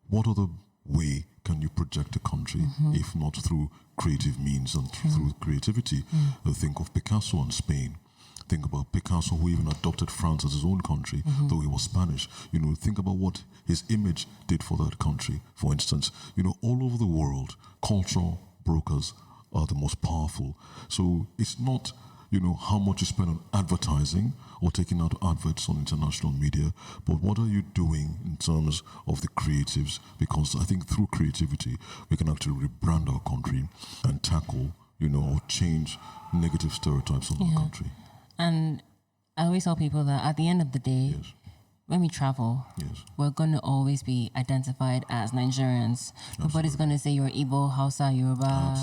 what other way can you project a country if not through creative means and through creativity? Think of Picasso in Spain. Think about Picasso, who even adopted France as his own country, though he was Spanish. Think about what his image did for that country. For instance, all over the world, cultural brokers are the most powerful. So it's not, how much you spend on advertising or taking out adverts on international media, but what are you doing in terms of the creatives? Because I think through creativity, we can actually rebrand our country and tackle, or change negative stereotypes on our country. And I always tell people that at the end of the day, when we travel, we're going to always be identified as Nigerians. Nobody's going to say you're Igbo, Hausa, Yoruba,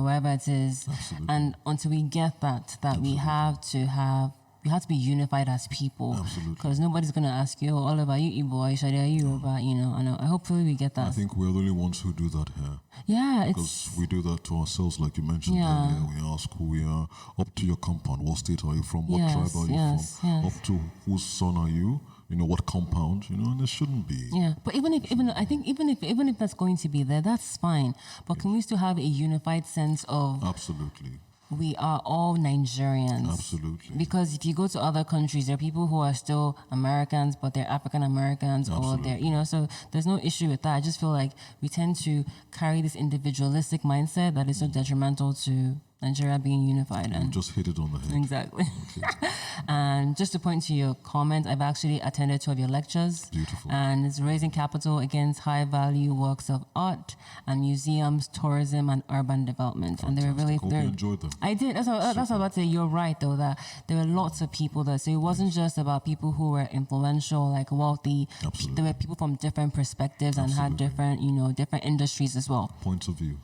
wherever it is. And until we get that we have to be unified as people. Because nobody's going to ask you, Oliver, are you Igbo, are you Yoruba, and hopefully we get that. I think we're the only ones who do that here. Yeah, because we do that to ourselves, like you mentioned earlier. We ask who we are, up to your compound, what state are you from, what tribe are you from, up to whose son are you, what compound, and it shouldn't be. Yeah, but even if that's going to be there, that's fine. But can we still have a unified sense of... Absolutely. we are all Nigerians. Absolutely. Because if you go to other countries, there are people who are still Americans, but they're African Americans, or they're, so there's no issue with that. I just feel like we tend to carry this individualistic mindset that is so detrimental to Nigeria being unified. And just hit it on the head. Exactly. Okay. And just to point to your comment, I've actually attended 2 of your lectures. Beautiful. And it's raising capital against high value works of art and museums, tourism, and urban development. Fantastic. And they were really, Hope you enjoyed them. I did. That's what I was about to say. You're right, though, that there were lots of people there. So it wasn't just about people who were influential, like wealthy. Absolutely. There were people from different perspectives and had different, different industries as well. Points of view.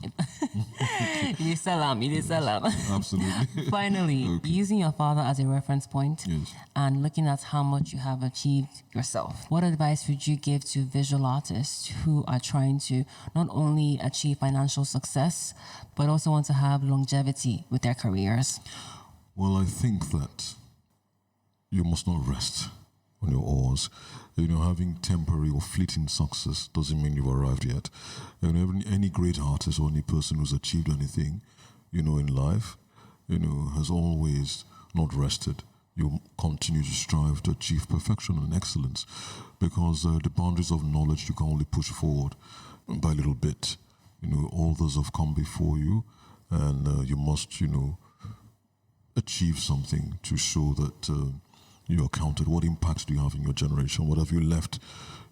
You salam. Absolutely. Finally, using your father as a reference point Yes. and looking at how much you have achieved yourself, what advice would you give to visual artists who are trying to not only achieve financial success, but also want to have longevity with their careers? Well, I think that you must not rest on your oars. Having temporary or fleeting success doesn't mean you've arrived yet. Any great artist or any person who's achieved anything, in life, has always not rested. You continue to strive to achieve perfection and excellence, because the boundaries of knowledge you can only push forward by a little bit. Others have come before you, and you must, achieve something to show that you are counted. What impact do you have in your generation? What have you left?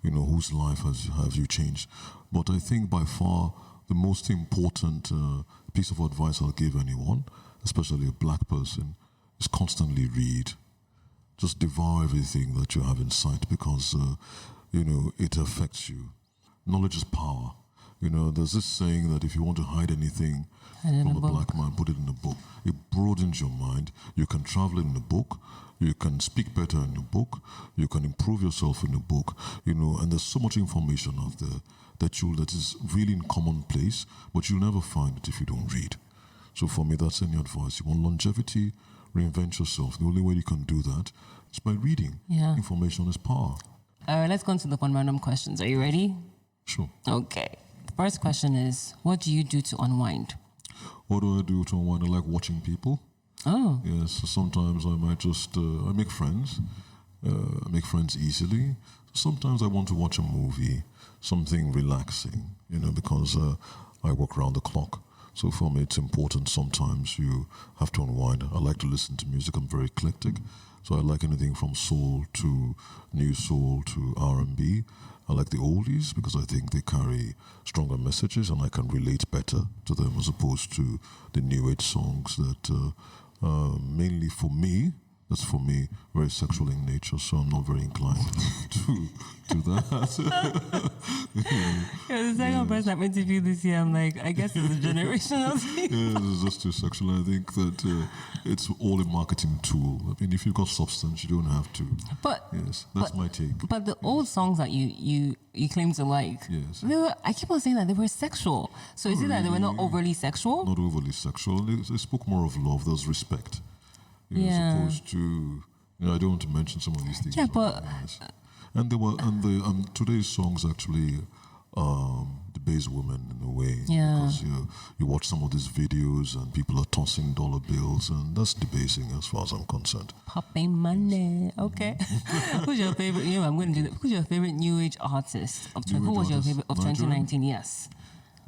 Whose life have you changed? But I think by far the most important piece of advice I'll give anyone, especially a black person, is constantly read. Just devour everything that you have in sight, because, it affects you. Knowledge is power. There's this saying that if you want to hide anything from a black man, put it in a book. It broadens your mind. You can travel in a book. You can speak better in a book. You can improve yourself in a book. And there's so much information out there that is really in commonplace, but you'll never find it if you don't read. So for me, that's any advice. You want longevity, reinvent yourself. The only way you can do that is by reading. Yeah. Information is power. All right, let's go into the fun random questions. Are you ready? Sure. Okay. First question is, what do you do to unwind? What do I do to unwind? I like watching people. Oh. Yes, so sometimes I might just, I make friends. I make friends easily. Sometimes I want to watch a movie, something relaxing, because I work around the clock. So for me, it's important. Sometimes you have to unwind. I like to listen to music. I'm very eclectic. So I like anything from soul to new soul to R&B. I like the oldies because I think they carry stronger messages and I can relate better to them, as opposed to the new age songs that mainly for me, that's for me, very sexual in nature, so I'm not very inclined to that. You're the second person I've interviewed this year. I'm like, I guess it's a generational thing. Yeah, it's just too sexual. I think that it's all a marketing tool. I mean, if you've got substance, you don't have to. But yes, that's my take. But the old songs that you claim to like, yes, I keep on saying that they were sexual. So is it that they were not overly sexual? Not overly sexual. They spoke more of love. There's respect. Yeah. As opposed to, I don't want to mention some of these things. Yeah, but and today's songs actually debase women in a way. Yeah. Because you watch some of these videos and people are tossing dollar bills, and that's debasing as far as I'm concerned. Popping money. Okay. Who's your favorite? I'm going to do that. Who's your favorite new age artist of who was your favorite of 2019? Yes.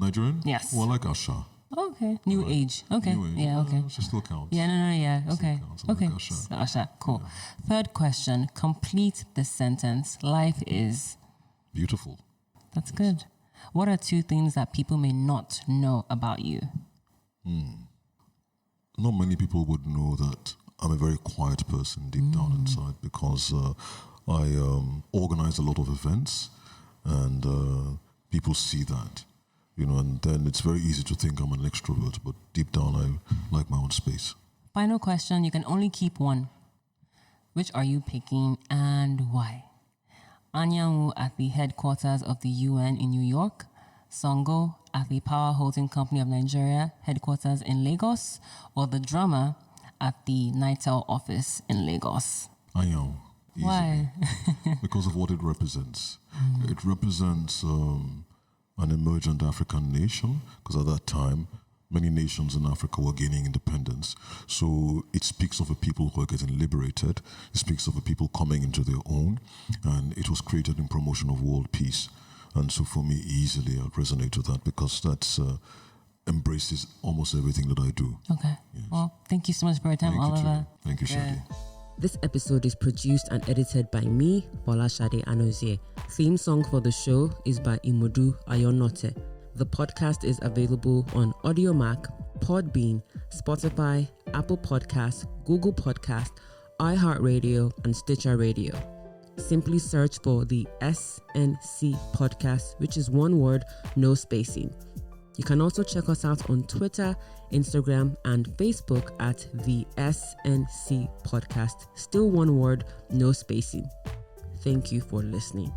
Nigerian? Yes. Well, I like Asha. Okay. New age. Okay. New age. Yeah, okay. She still counts. Yeah, no, yeah. Okay. Okay. Like Asha. Asha, cool. Yeah. Third question. Complete the sentence. Life is beautiful. That's good. What are 2 things that people may not know about you? Not many people would know that I'm a very quiet person deep down inside, because I organize a lot of events, and people see that. And then it's very easy to think I'm an extrovert, but deep down I like my own space. Final question. You can only keep one. Which are you picking and why? Enwonwu at the headquarters of the UN in New York, Songo at the Power Holding Company of Nigeria, headquarters in Lagos, or the drummer at the NITEL office in Lagos? Enwonwu. Why? Because of what it represents. It represents an emergent African nation, because at that time, many nations in Africa were gaining independence. So it speaks of a people who are getting liberated. It speaks of a people coming into their own. And it was created in promotion of world peace. And so for me, easily I'd resonate with that because that's embraces almost everything that I do. Okay. Yes. Well, thank you so much for your time, Oliver. Thank you, Shadi. This episode is produced and edited by me, Folashade Anozie. Theme song for the show is by Imodu Ayonote. The podcast is available on AudioMac, Podbean, Spotify, Apple Podcasts, Google Podcasts, iHeartRadio, and Stitcher Radio. Simply search for the SNC Podcast, which is one word, no spacing. You can also check us out on Twitter, Instagram, and Facebook at the SNC Podcast. Still one word, no spacing. Thank you for listening.